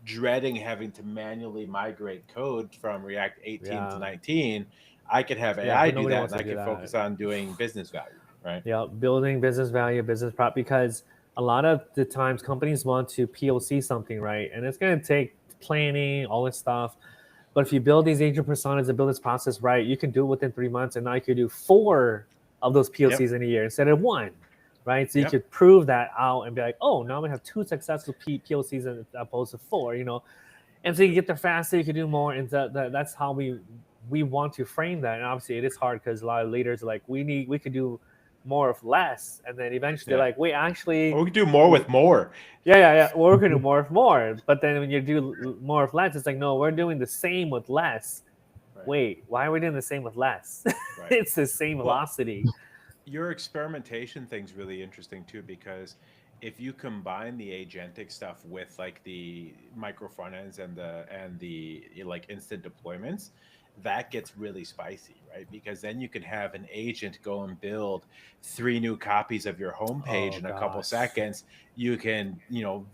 dreading having to manually migrate code from React 18 to 19, I could have AI do that, and I could focus on doing business value, right? Yeah, building business value, business prop, because a lot of the times companies want to POC something, right? And it's going to take planning, all this stuff. But if you build these agent personas and build this process right, you can do it within 3 months, and now you could do 4 of those POCs in a year instead of 1, right? So you could prove that out and be like, oh, now we have 2 successful POCs as opposed to 4, And so you get there faster, you can do more, and that's how we want to frame that. And obviously, it is hard because a lot of leaders are like, we could do more of less, and then eventually they're like, wait, actually, we can do more with more. Yeah. Well, we're gonna do more of more, but then when you do more of less, it's like, no, we're doing the same with less. Right. Wait, why are we doing the same with less? Right. It's the same velocity. Your experimentation thing's really interesting too, because if you combine the agentic stuff with like the micro front ends and the like instant deployments, that gets really spicy, right? Because then you can have an agent go and build 3 new copies of your homepage in a couple seconds. You can,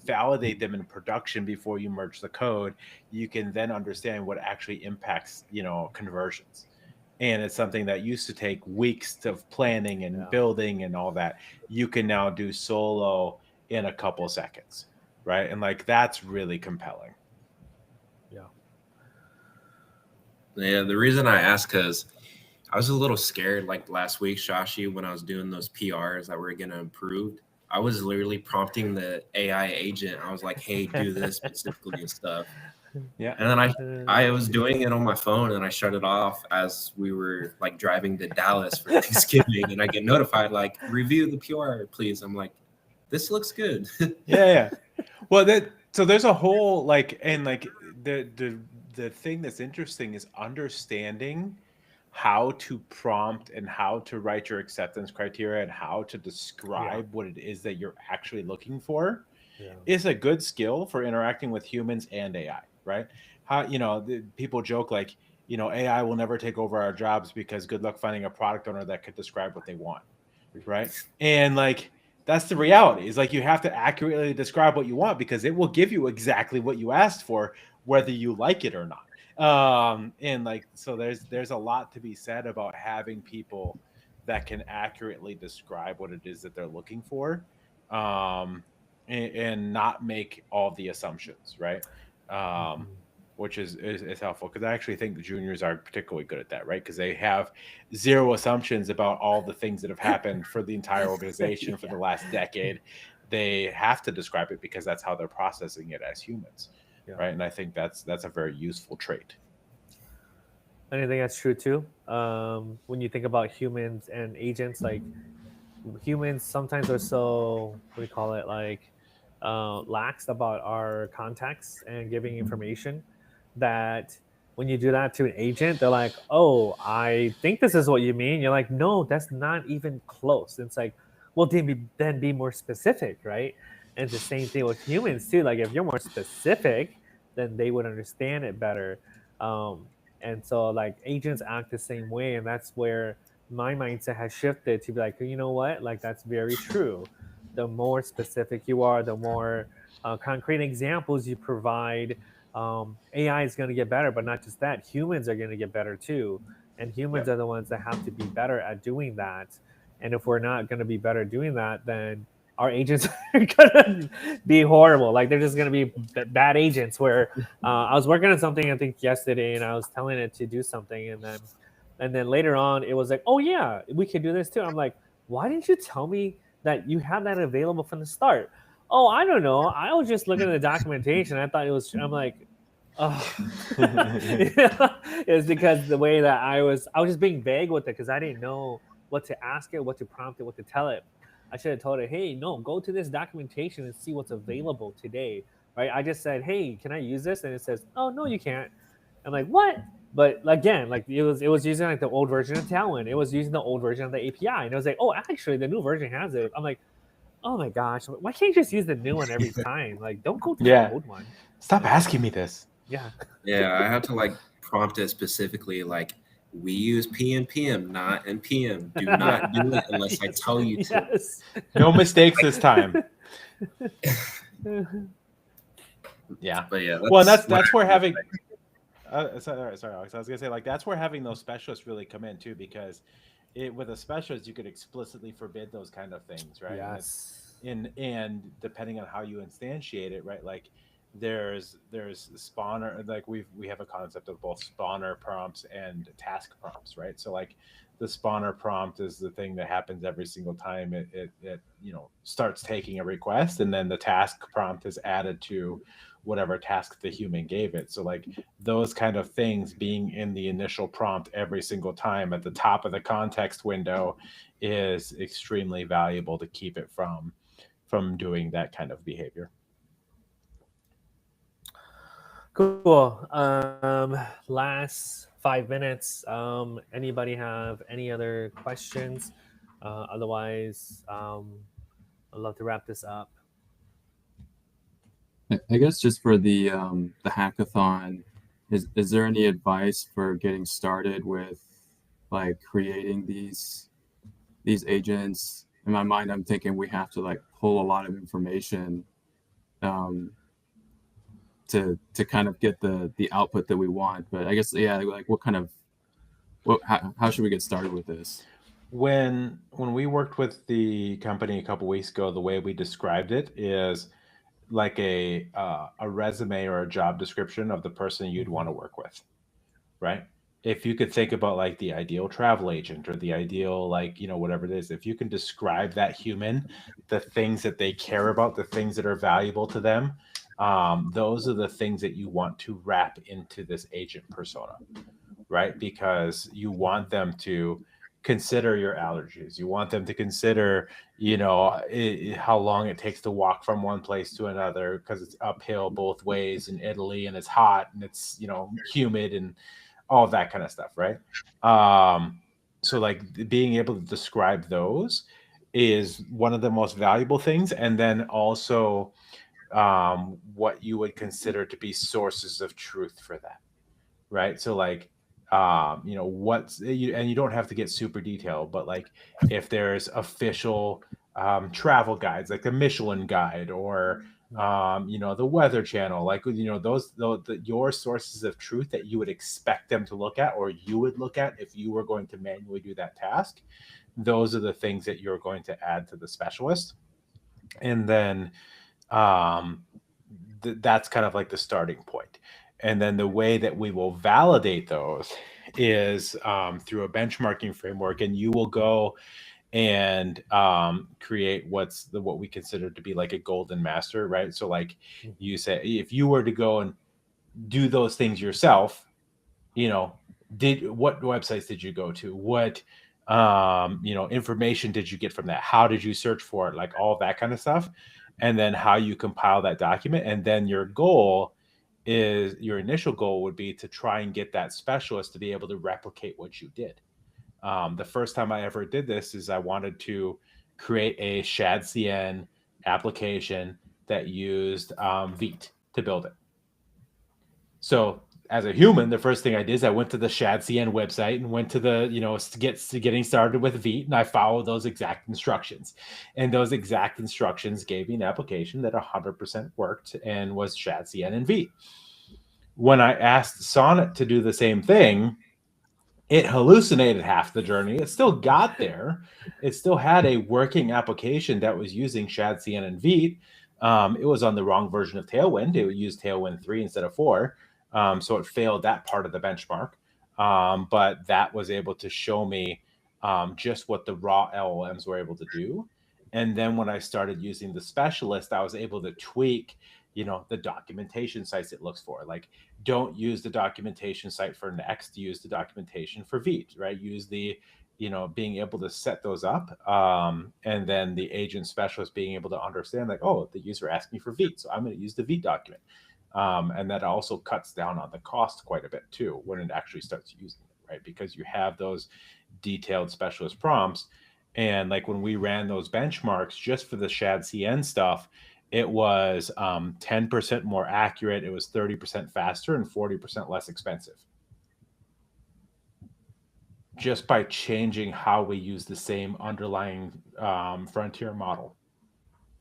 validate them in production before you merge the code. You can then understand what actually impacts, conversions. And it's something that used to take weeks of planning and building and all that. You can now do solo in a couple seconds, right? And like, that's really compelling. Yeah, the reason I asked, because I was a little scared like last week, Shashi, when I was doing those PRs that were getting improved. I was literally prompting the AI agent. I was like, hey, do this specifically and stuff. Yeah. And then I was doing it on my phone, and I shut it off as we were like driving to Dallas for Thanksgiving, and I get notified like, review the PR, please. I'm like, this looks good. Yeah. Well, so there's a whole like, and like the thing that's interesting is understanding how to prompt and how to write your acceptance criteria and how to describe what it is that you're actually looking for is a good skill for interacting with humans and AI, right? How, people joke like, AI will never take over our jobs because good luck finding a product owner that could describe what they want, right? And like, that's the reality, is like, you have to accurately describe what you want because it will give you exactly what you asked for, whether you like it or not. And like, so there's a lot to be said about having people that can accurately describe what it is that they're looking for, and not make all the assumptions, right? Which is helpful, because I actually think the juniors are particularly good at that, right? Because they have 0 assumptions about all the things that have happened for the entire organization for the last decade. They have to describe it because that's how they're processing it as humans, right? And I think that's a very useful trait. And I think that's true too. When you think about humans and agents, like humans sometimes are so, what do you call it, like lax about our context and giving information, that when you do that to an agent, they're like, oh, I think this is what you mean. You're like, no, that's not even close. It's like, well, then be more specific, right? And it's the same thing with humans too. Like, if you're more specific, then they would understand it better. And so like agents act the same way, and that's where my mindset has shifted to be like, you know what, like that's very true. The more specific you are, the more concrete examples you provide, AI is going to get better. But not just that, humans are going to get better too, and humans are the ones that have to be better at doing that. And if we're not going to be better doing that, then our agents are gonna be horrible. Like, they're just gonna be bad agents. Where I was working on something, I think yesterday, and I was telling it to do something, and then later on it was like, oh yeah, we could do this too. I'm like, why didn't you tell me that you have that available from the start? oh, I don't know. I was just looking at the documentation. I thought it was. I'm like, oh, it was because the way that I was just being vague with it because I didn't know what to ask it, what to prompt it, what to tell it. I should have told it, hey, no, go to this documentation and see what's available today, right? I just said, hey, can I use this? And it says, oh, no, you can't. I'm like, what? But again, like it was using like the old version of Tailwind. It was using the old version of the API, and it was like, oh, actually, the new version has it. I'm like, oh my gosh, why can't you just use the new one every time? Like, don't go to the old one. Stop asking me this. Yeah. Yeah, I had to like prompt it specifically, like, we use P and PM, not NPM. Do not do it unless I tell you to. Yes. No mistakes this time. Yeah. But yeah, Well, and that's where having sorry, Alex. I was gonna say, like, that's where having those specialists really come in too, because with a specialist you could explicitly forbid those kind of things, right? Yes. And depending on how you instantiate it, right? Like there's spawner, like we have a concept of both spawner prompts and task prompts, right? So like the spawner prompt is the thing that happens every single time it starts taking a request, and then the task prompt is added to whatever task the human gave it. So like those kind of things being in the initial prompt every single time at the top of the context window is extremely valuable to keep it from doing that kind of behavior. Cool. Last 5 minutes. Anybody have any other questions? Otherwise, I'd love to wrap this up. I guess just for the hackathon, is there any advice for getting started with like creating these agents? In my mind, I'm thinking we have to like pull a lot of information to kind of get the output that we want. But I guess, yeah, like how should we get started with this? When we worked with the company a couple weeks ago, the way we described it is like a resume or a job description of the person you'd want to work with, right? If you could think about like the ideal travel agent or the ideal, like, whatever it is, if you can describe that human, the things that they care about, the things that are valuable to them, those are the things that you want to wrap into this agent persona, right? Because you want them to consider your allergies. You want them to consider, how long it takes to walk from one place to another because it's uphill both ways in Italy and it's hot and it's, humid and all of that kind of stuff, right? So like being able to describe those is one of the most valuable things. And then also what you would consider to be sources of truth for that, right? So like, and you don't have to get super detailed, but like if there's official travel guides, like the Michelin guide or the Weather Channel, like your sources of truth that you would expect them to look at, or you would look at if you were going to manually do that task, those are the things that you're going to add to the specialist. And then that's kind of like the starting point. And then the way that we will validate those is through a benchmarking framework, and you will go and create what we consider to be like a golden master, right? So like you say, if you were to go and do those things yourself, what websites did you go to? What information did you get from that? How did you search for it? Like all that kind of stuff. And then how you compile that document. And then your initial goal would be to try and get that specialist to be able to replicate what you did. The first time I ever did this is I wanted to create a ShadCN application that used Vite to build it. So as a human, the first thing I did is I went to the ShadCN website and went to the, getting started with Vite, and I followed those exact instructions. And those exact instructions gave me an application that 100% worked and was ShadCN and Vite. When I asked Sonnet to do the same thing, it hallucinated half the journey. It still got there. It still had a working application that was using ShadCN and Vite. It was on the wrong version of Tailwind. It would use Tailwind 3 instead of 4. So it failed that part of the benchmark. But that was able to show me just what the raw LLMs were able to do. And then when I started using the specialist, I was able to tweak, the documentation sites it looks for. Like, don't use the documentation site for Next, use the documentation for Vite, right? Use the, being able to set those up. And then the agent specialist being able to understand, like, oh, the user asked me for Vite, so I'm going to use the Vite document. And that also cuts down on the cost quite a bit too when it actually starts using it, right? Because you have those detailed specialist prompts. And like when we ran those benchmarks just for the Shad CN stuff, it was 10% more accurate, it was 30% faster, and 40% less expensive. Just by changing how we use the same underlying frontier model,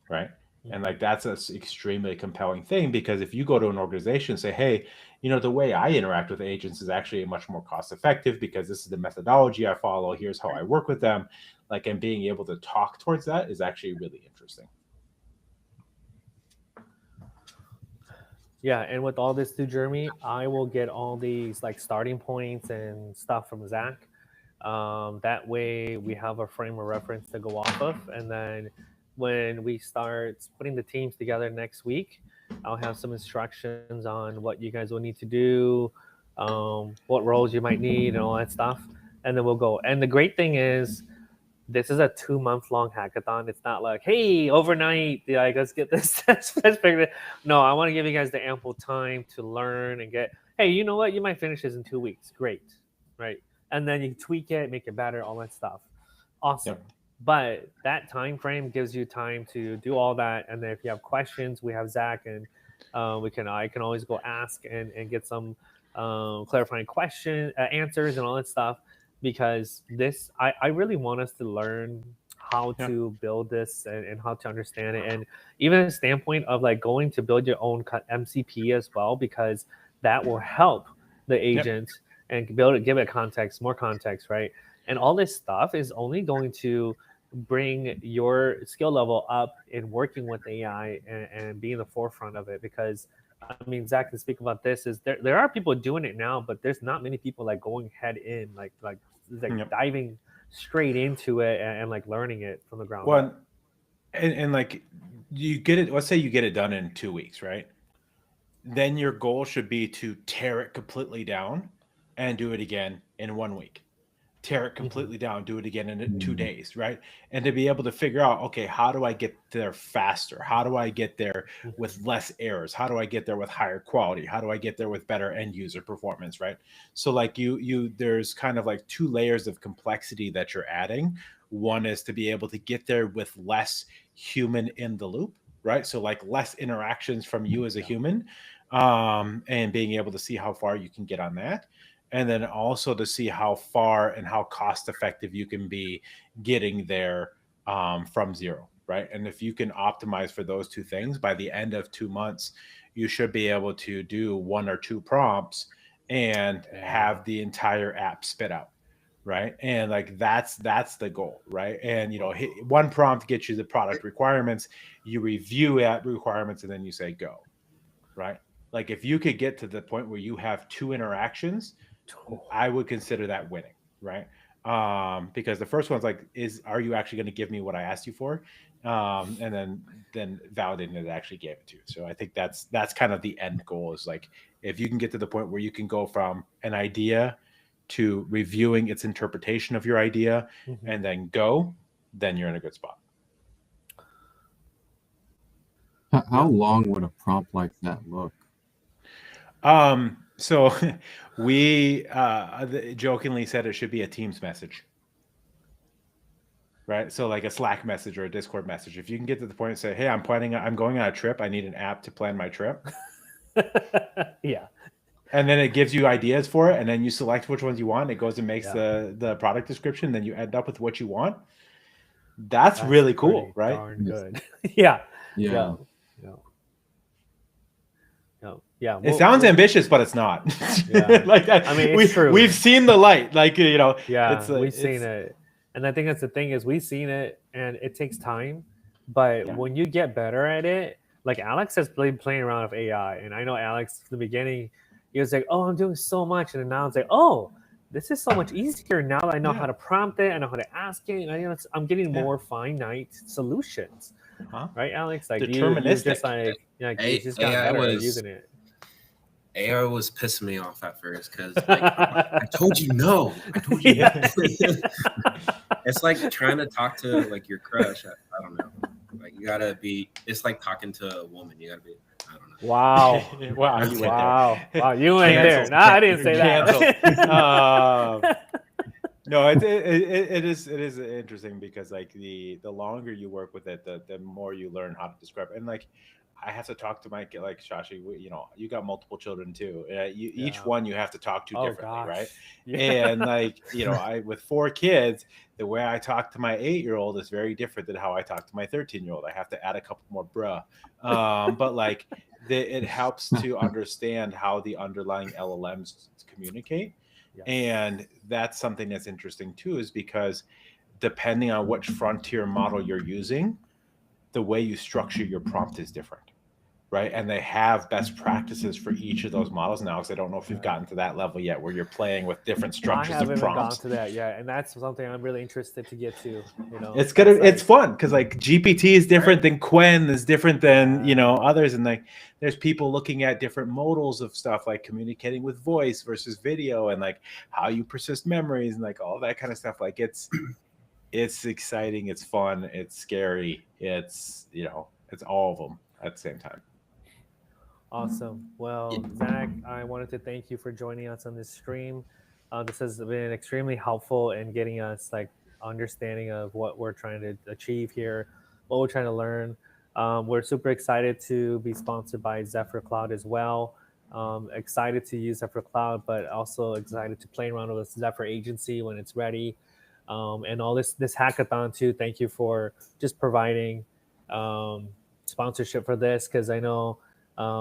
right? And like that's an extremely compelling thing, because if you go to an organization and say, hey, the way I interact with agents is actually much more cost effective because this is the methodology I follow, here's how I work with them, like, and being able to talk towards that is actually really interesting. Yeah, and with all this too, Jeremy, I will get all these like starting points and stuff from Zach. That way we have a frame of reference to go off of, and then when we start putting the teams together next week, I'll have some instructions on what you guys will need to do, what roles you might need, and all that stuff, and then we'll go. And the great thing is, this is a 2-month long hackathon. It's not like, hey, overnight, like, let's get this. No, I want to give you guys the ample time to learn and get, hey, you know what? You might finish this in 2 weeks. Great. Right. And then you tweak it, make it better, all that stuff. Awesome. Yep. But that time frame gives you time to do all that. And then if you have questions, we have Zach, and I can always go ask and get some clarifying answers and all that stuff. Because this, I really want us to learn how to build this and how to understand it. And even a standpoint of like going to build your own MCP as well, because that will help the agent and give it context, more context, right? And all this stuff is only going to bring your skill level up in working with AI and be in the forefront of it. Because I mean, Zach can speak about this. Is there are people doing it now, but there's not many people like going head in, like diving straight into it and like learning it from the ground up. And like you get it. Let's say you get it done in 2 weeks, right? Then your goal should be to tear it completely down and do it again in 1 week. Tear it completely down, do it again in 2 days, right? And to be able to figure out, okay, how do I get there faster? How do I get there with less errors? How do I get there with higher quality? How do I get there with better end user performance, right? So like there's kind of like 2 layers of complexity that you're adding. One is to be able to get there with less human in the loop, right? So like less interactions from you as a human, and being able to see how far you can get on that. And then also to see how far and how cost effective you can be getting there from zero, right? And if you can optimize for those 2 things, by the end of 2 months, you should be able to do 1 or 2 prompts and have the entire app spit out, right? And like that's the goal, right? And 1 prompt gets you the product requirements, you review app requirements, and then you say go, right? Like if you could get to the point where you have 2 interactions, I would consider that winning, right? Because the first one's like, are you actually going to give me what I asked you for? And then validating that it actually gave it to you. So I think that's kind of the end goal, is like, if you can get to the point where you can go from an idea to reviewing its interpretation of your idea and then then you're in a good spot. How long would a prompt like that look? So we jokingly said it should be a Teams message, right? So like a Slack message or a Discord message. If you can get to the point and say, hey, I'm going on a trip, I need an app to plan my trip. Yeah. And then it gives you ideas for it, and then you select which ones you want. It goes and makes the product description, then you end up with what you want. That's really cool, right? Darn good. Yeah. It sounds ambitious, but it's not. Yeah. Like that. I mean, it's true. We've seen the light. Like, Yeah, we've seen it. And I think that's the thing, is we've seen it, and it takes time. But when you get better at it, like Alex has been playing around with AI. And I know Alex, from the beginning, he was like, oh, I'm doing so much. And then now it's like, oh, this is so much easier now that I know Yeah. how to prompt it, I know how to ask it, and I'm getting Yeah. more finite solutions, right, Alex? Like you just Deterministic. you just got better at using it. AI was pissing me off at first because like I told you no. I told you no. It's like trying to talk to like your crush. I don't know. Like you gotta be. It's like talking to a woman. You gotta be. I don't know. Wow. Wow, you went Wow. there. Wow, you went there. Canceled. No, I didn't say that. No, it is interesting because like the longer you work with it, the more you learn how to describe it. And like I have to talk to my kid, like Shashi, you know, you got multiple children too. Each Yeah. one you have to talk to Oh, differently, right? gosh. Yeah. And like, you know, I with 4 kids, the way I talk to my 8-year-old is very different than how I talk to my 13-year-old. I have to add a couple more bruh. But like it helps to understand how the underlying LLMs communicate. Yes. And that's something that's interesting too, is because depending on which frontier model you're using, the way you structure your prompt is different, right? And they have best practices for each of those models now, because I don't know if you've gotten to that level yet where you're playing with different I structures haven't of even prompts. gone to that yet, and that's something I'm really interested to get to. You know, It's that's it's like, fun because like GPT is different than Quen is different than you know others, and like there's people looking at different modals of stuff like communicating with voice versus video, and like how you persist memories and like all that kind of stuff. Like it's exciting, it's fun, it's scary, it's you know it's all of them at the same time. awesome. Well, Zach, I wanted to thank you for joining us on this stream. This has been extremely helpful in getting us like understanding of what we're trying to achieve here, what we're trying to learn. We're super excited to be sponsored by Zephyr Cloud as well. Excited to use Zephyr Cloud, but also excited to play around with Zephyr Agency when it's ready. And all this hackathon too. Thank you for just providing sponsorship for this, because I know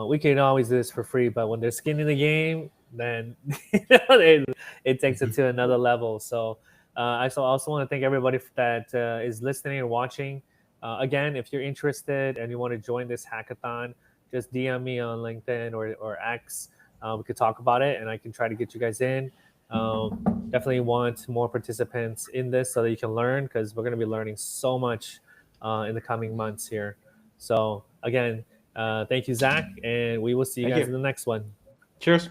we can always do this for free, but when there's skin in the game, then it takes it to another level. So I also want to thank everybody that is listening and watching. Again, if you're interested and you want to join this hackathon, just DM me on LinkedIn or X. We could talk about it, and I can try to get you guys in. Definitely want more participants in this so that you can learn, because we're going to be learning so much in the coming months here. So again, thank you, Zach, and we will see you Thank guys you. in the next one. Cheers.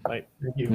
Bye. Thank you.